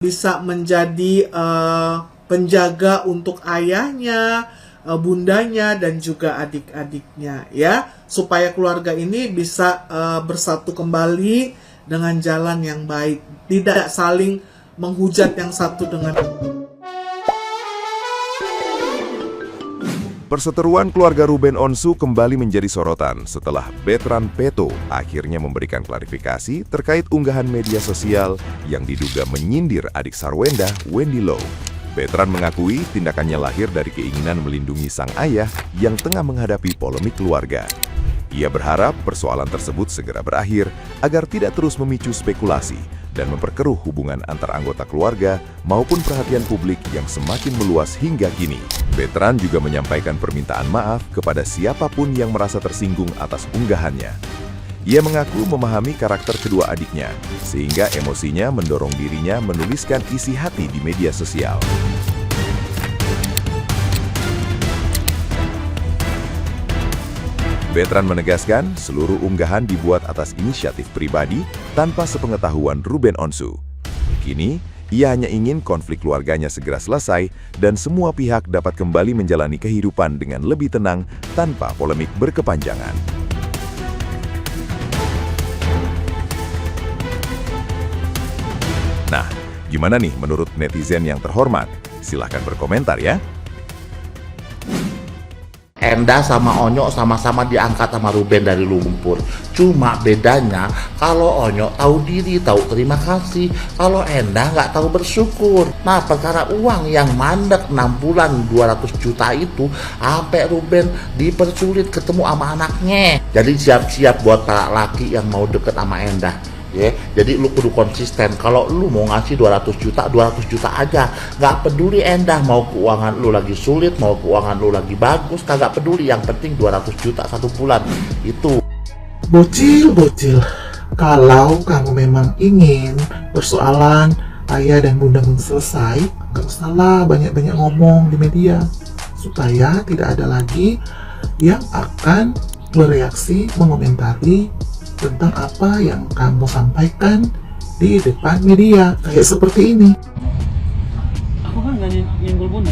bisa menjadi penjaga untuk ayahnya, bundanya, dan juga adik-adiknya, ya, supaya keluarga ini bisa bersatu kembali dengan jalan yang baik, tidak saling menghujat yang satu dengan Perseteruan keluarga Ruben Onsu kembali menjadi sorotan setelah Bertrand Peto akhirnya memberikan klarifikasi terkait unggahan media sosial yang diduga menyindir adik Sarwenda, Wendy Low. Bertrand mengakui tindakannya lahir dari keinginan melindungi sang ayah yang tengah menghadapi polemik keluarga. Ia berharap persoalan tersebut segera berakhir agar tidak terus memicu spekulasi dan memperkeruh hubungan antar anggota keluarga maupun perhatian publik yang semakin meluas hingga kini. Bertrand juga menyampaikan permintaan maaf kepada siapapun yang merasa tersinggung atas unggahannya. Ia mengaku memahami karakter kedua adiknya, sehingga emosinya mendorong dirinya menuliskan isi hati di media sosial. Bertrand menegaskan seluruh unggahan dibuat atas inisiatif pribadi tanpa sepengetahuan Ruben Onsu. Kini, ia hanya ingin konflik keluarganya segera selesai dan semua pihak dapat kembali menjalani kehidupan dengan lebih tenang tanpa polemik berkepanjangan. Nah, gimana nih menurut netizen yang terhormat? Silahkan berkomentar ya. Endah sama Onyo sama-sama diangkat sama Ruben dari lumpur. Cuma bedanya kalau Onyo tahu diri, tahu terima kasih. Kalau Endah nggak tahu bersyukur. Nah, perkara uang yang mandek 6 bulan 200 juta itu sampai Ruben dipersulit ketemu sama anaknya. Jadi siap-siap buat para laki yang mau deket sama Endah. Ya, jadi lu kudu konsisten. Kalau lu mau ngasih 200 juta aja. Nggak peduli Endah mau keuangan lu lagi sulit, mau keuangan lu lagi bagus, kagak peduli. Yang penting 200 juta 1 bulan. Itu. Bocil, kalau kamu memang ingin persoalan ayah dan bunda selesai, nggak usahlah banyak-banyak ngomong di media, supaya tidak ada lagi yang akan bereaksi, mengomentari tentang apa yang kamu sampaikan di depan media kayak seperti ini. Aku kan nggak nyenggol bunda.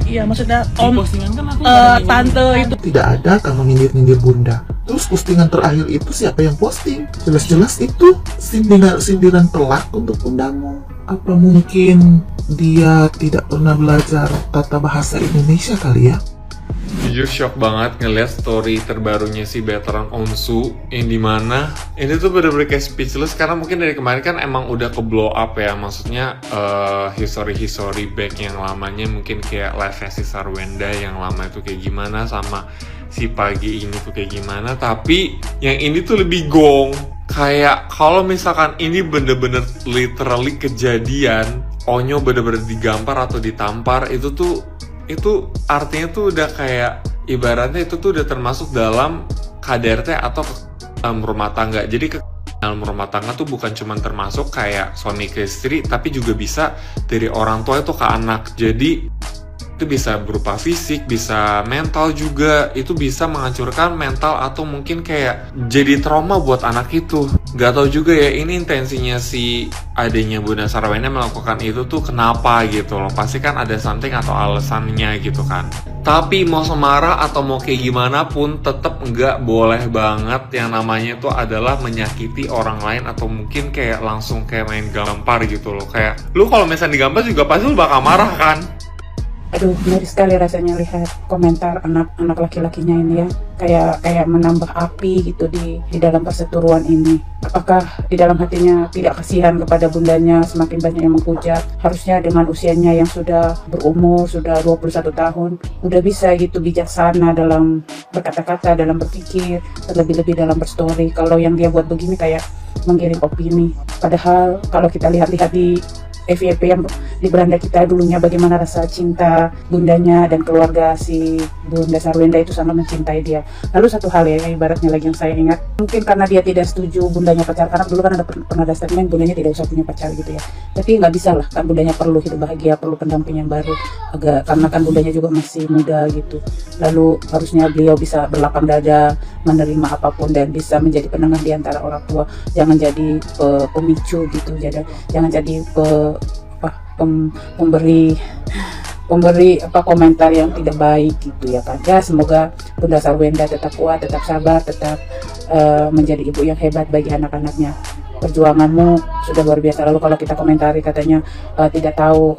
Iya, maksudnya Postingan kan aku tante itu Tidak ada kamu nyindir-nyindir bunda. Terus postingan terakhir itu siapa yang posting? Jelas-jelas itu sindiran telak untuk bundamu. Apa mungkin dia tidak pernah belajar tata bahasa Indonesia kali ya? Jujur shock banget ngeliat story terbarunya si Bertrand Onsu yang dimana ini tuh bener-bener kayak speechless karena mungkin dari kemarin kan emang udah ke blow up ya, maksudnya history back yang lamanya mungkin kayak live si Sarwenda yang lama itu kayak gimana sama si Pagi ini tuh kayak gimana, tapi yang ini tuh lebih gong. Kayak kalau misalkan ini bener-bener literally kejadian, Onyo bener-bener digampar atau ditampar, itu artinya tuh udah kayak ibaratnya itu tuh udah termasuk dalam KDRT atau dalam rumah tangga. Jadi dalam rumah tangga tuh bukan cuma termasuk kayak suami ke istri, tapi juga bisa dari orang tua itu ke anak. Jadi itu bisa berupa fisik, bisa mental juga. Itu bisa menghancurkan mental atau mungkin kayak jadi trauma buat anak itu. Gak tahu juga ya ini intensinya si adanya Bunda Sarwenda melakukan itu tuh kenapa gitu loh. Pasti kan ada something atau alasannya gitu kan. Tapi mau semarah atau mau kayak gimana pun tetap nggak boleh banget yang namanya itu adalah menyakiti orang lain atau mungkin kayak langsung kayak main gampar gitu loh. Kayak lu kalau misalnya digampar juga pasti lu bakal marah kan. aduh, ngeri sekali rasanya lihat komentar anak laki-lakinya ini ya, kayak menambah api gitu di dalam perseteruan ini. Apakah di dalam hatinya tidak kasihan kepada bundanya semakin banyak yang menghujat? Harusnya dengan usianya yang sudah berumur, sudah 21 tahun, udah bisa gitu bijaksana dalam berkata-kata, dalam berpikir, terlebih-lebih dalam berstory. Kalau yang dia buat begini kayak menggiring opini. Padahal kalau kita lihat-lihat di FYP yang di beranda kita dulunya, bagaimana rasa cinta bundanya dan keluarga si Bunda Sarwenda itu sangat mencintai dia. Lalu satu hal ya, ibaratnya lagi yang saya ingat, mungkin karena dia tidak setuju bundanya pacar, karena dulu kan pernah ada statement bundanya tidak usah punya pacar gitu ya. Tapi nggak bisa lah, kan bundanya perlu hidup bahagia, perlu pendamping yang baru, karena kan bundanya juga masih muda gitu. Lalu harusnya beliau bisa berlapang dada, menerima apapun dan bisa menjadi penengah di antara orang tua. Jangan jadi pemicu gitu, jangan jadi pemberi komentar yang tidak baik gitu ya kan. Ya semoga Bunda Sarwenda tetap kuat, tetap sabar, tetap menjadi ibu yang hebat bagi anak-anaknya. Perjuanganmu sudah luar biasa. Lalu kalau kita komentari katanya tidak tahu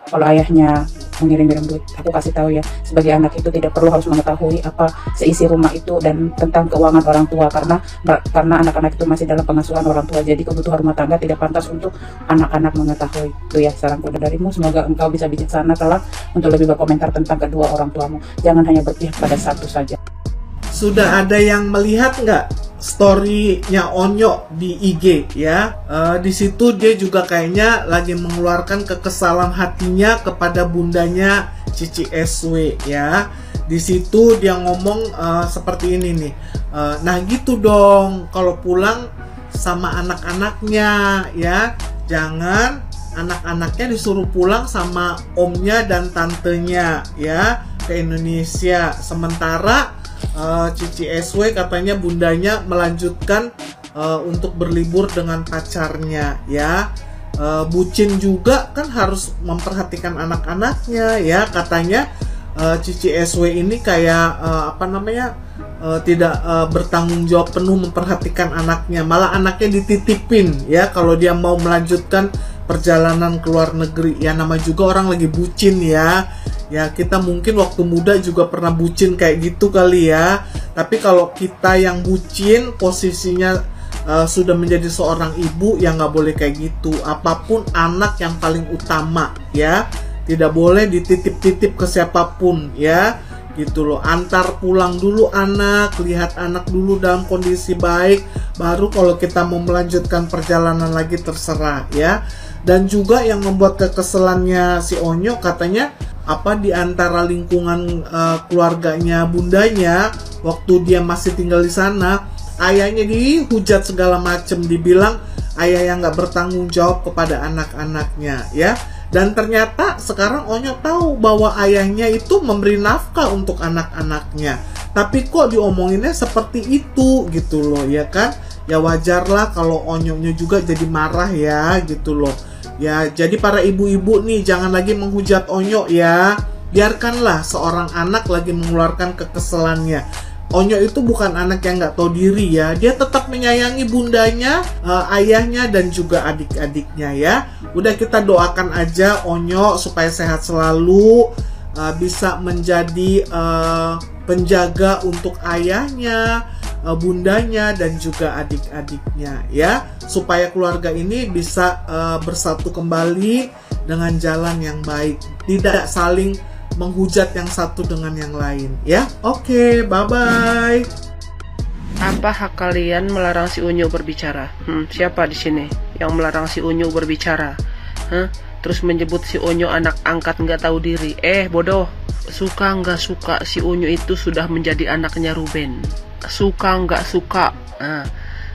kalau ayahnya mengirim-ngirim duit, aku kasih tahu ya, sebagai anak itu tidak perlu harus mengetahui apa seisi rumah itu dan tentang keuangan orang tua, karena anak-anak itu masih dalam pengasuhan orang tua. Jadi kebutuhan rumah tangga tidak pantas untuk anak-anak mengetahui. Itu ya saranku darimu. Semoga engkau bisa bijaksana kelak untuk lebih berkomentar tentang kedua orang tuamu. Jangan hanya berpihak pada satu saja. Sudah ada yang melihat nggak story-nya Onyo di IG ya? Di situ dia juga kayaknya lagi mengeluarkan kekesalan hatinya kepada bundanya Cici SW ya. Di situ dia ngomong seperti ini nih. Nah gitu dong, kalau pulang sama anak-anaknya ya, jangan anak-anaknya disuruh pulang sama omnya dan tantenya ya ke Indonesia. Sementara Cici SW katanya bundanya melanjutkan untuk berlibur dengan pacarnya ya. Bucin juga kan harus memperhatikan anak-anaknya ya. Katanya Cici SW ini kayak tidak bertanggung jawab penuh memperhatikan anaknya, malah anaknya dititipin ya kalau dia mau melanjutkan perjalanan ke luar negeri. Ya nama juga orang lagi bucin ya. Ya kita mungkin waktu muda juga pernah bucin kayak gitu kali ya. Tapi kalau kita yang bucin posisinya sudah menjadi seorang ibu, ya nggak boleh kayak gitu. Apapun anak yang paling utama ya, tidak boleh dititip-titip ke siapapun ya, gitu loh. Antar pulang dulu anak, lihat anak dulu dalam kondisi baik, baru kalau kita mau melanjutkan perjalanan lagi terserah ya. Dan juga yang membuat kekesalannya si Onyo katanya di antara lingkungan keluarganya bundanya waktu dia masih tinggal di sana, ayahnya dihujat segala macem, dibilang ayah yang nggak bertanggung jawab kepada anak-anaknya ya. Dan ternyata sekarang Onyo tahu bahwa ayahnya itu memberi nafkah untuk anak-anaknya, tapi kok diomonginnya seperti itu gitu loh ya kan. Ya wajarlah kalau Onyonya juga jadi marah ya gitu loh. Ya, jadi para ibu-ibu nih jangan lagi menghujat Onyo ya. Biarkanlah seorang anak lagi mengeluarkan kekesalannya. Onyo itu bukan anak yang nggak tahu diri ya. Dia tetap menyayangi bundanya, ayahnya dan juga adik-adiknya ya. Udah kita doakan aja Onyo supaya sehat selalu, bisa menjadi penjaga untuk ayahnya, bundanya dan juga adik-adiknya ya, supaya keluarga ini bisa bersatu kembali dengan jalan yang baik, tidak saling menghujat yang satu dengan yang lain ya. Oke, bye bye. Apa hak kalian melarang si Unyu berbicara? Siapa di sini yang melarang si Unyu berbicara? Terus menyebut si Unyu anak angkat nggak tahu diri. Bodoh. Suka nggak suka si Unyu itu sudah menjadi anaknya Ruben. Suka nggak suka,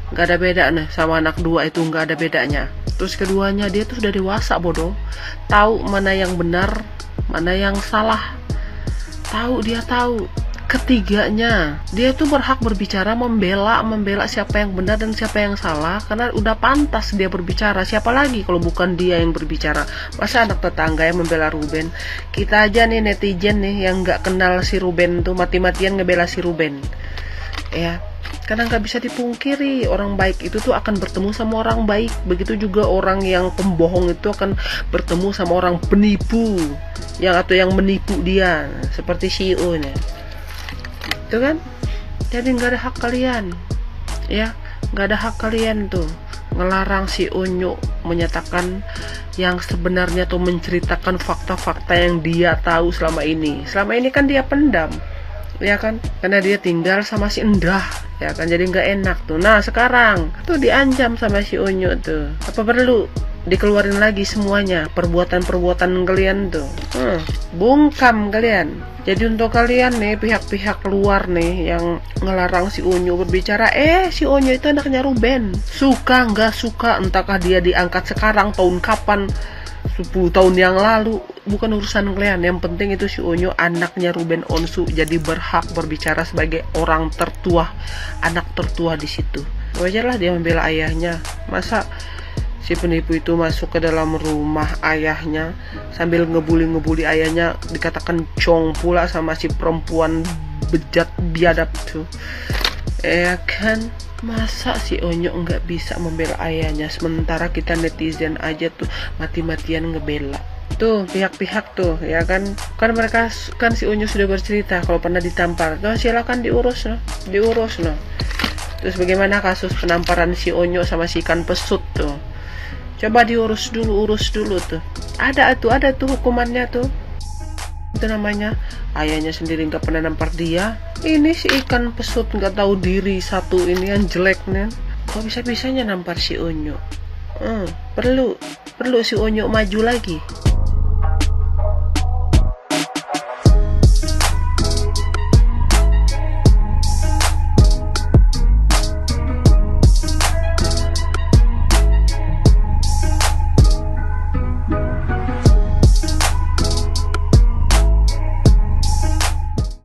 nggak ada beda nih sama anak dua itu, nggak ada bedanya. Terus keduanya dia tuh sudah dewasa bodoh, tahu mana yang benar mana yang salah, dia tahu. Ketiganya dia tuh berhak berbicara, membela siapa yang benar dan siapa yang salah, karena udah pantas dia berbicara. Siapa lagi kalau bukan dia yang berbicara? Masa anak tetangga yang membela Ruben? Kita aja nih netizen nih yang nggak kenal si Ruben tuh mati-matian ngebela si Ruben ya, karena nggak bisa dipungkiri orang baik itu tuh akan bertemu sama orang baik. Begitu juga orang yang pembohong itu akan bertemu sama orang penipu atau yang menipu dia, seperti CEO nya itu kan. Jadi nggak ada hak kalian ya, nggak ada hak kalian tuh ngelarang si Unyu menyatakan yang sebenarnya tuh, menceritakan fakta-fakta yang dia tahu selama ini kan dia pendam ya kan, karena dia tinggal sama si Endah ya kan, jadi nggak enak tuh. Nah sekarang tuh diancam sama si Unyu tuh, apa perlu dikeluarin lagi semuanya perbuatan-perbuatan kalian tuh? Bungkam kalian. Jadi untuk kalian nih pihak-pihak luar nih yang ngelarang si Unyu berbicara, si Unyu itu anaknya Ruben. Suka nggak suka, entahkah dia diangkat sekarang, tahun kapan, 10 tahun yang lalu, bukan urusan kalian. Yang penting itu si Unyu anaknya Ruben Onsu, jadi berhak berbicara sebagai orang tertua, anak tertua di situ. Wajarlah dia membela ayahnya. Masa si penipu itu masuk ke dalam rumah ayahnya sambil ngebully ayahnya, dikatakan cong pula sama si perempuan bejat biadab tuh. Ya kan, masa si Onyo nggak bisa membela ayahnya, sementara kita netizen aja tuh mati-matian ngebela. Tuh pihak-pihak tuh ya kan mereka kan si Onyo sudah bercerita kalau pernah ditampar. Tuh silakan diurus no. Terus bagaimana kasus penamparan si Onyo sama si ikan pesut tuh? Coba urus dulu tuh. Ada tuh hukumannya tuh. Itu namanya ayahnya sendiri nggak pernah nampar dia. Ini si ikan pesut nggak tahu diri satu ini yang jelek nih. Kok bisa-bisanya nampar si Onyo? Perlu si Onyo maju lagi.